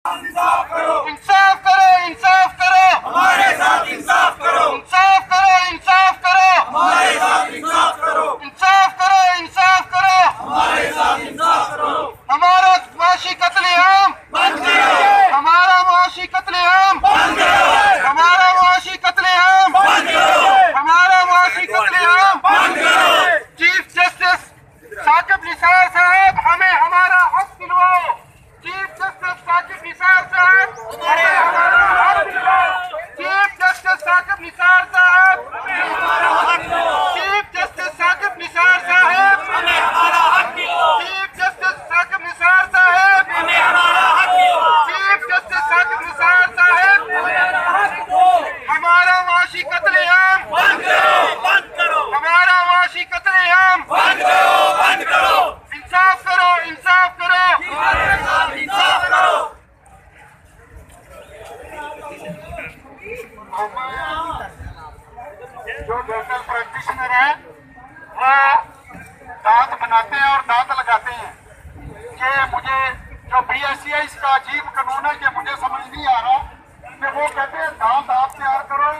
इंसाफ करो, इंसाफ करो, इंसाफ करो, हमारे साथ इंसाफ करो, इंसाफ करो, इंसाफ करो, हमारे साथ इंसाफ करो, इंसाफ करो, इंसाफ करो, हमारे साथ इंसाफ करो। हमारा मुआशी कत्लेआम बंद करो, हमारा मुआशी कत्लेआम बंद करो, हमारा मुआशी कत्लेआम बंद करो, हमारा मुआशी कत्लेआम बंद करो। चीफ जस्टिस साकिब निसार साहब, हमें हमारा हक दिलवाओ। चीफ जस्टिस साकिब निसार साहब, हमें हमारा हक दिलवाओ। चीफ जस्टिस साकिब निसार साहब, चीफ जस्टिस साकिब निसार साहब, हमें हमारा हक दो, चीफ जस्टिस साकिब निसार साहब, हमें हमारा हक दो, चीफ जस्टिस साकिब निसार साहब, हमें हमारा हक दो। हमारा मुआशी कत्लेआम बंद करो, बंद करो, हमारा मुआशी कत्लेआम बंद करो, बंद करो, इंसाफ करो, इंसाफ करो। हमारे साथ इंसाफ करो। जो डेंटल प्रैक्टिशनर है वो दांत बनाते हैं और दांत लगाते हैं। कि मुझे जो BSCI का अजीब कानून है कि मुझे समझ नहीं आ रहा कि वो कहते हैं दांत आप तैयार करो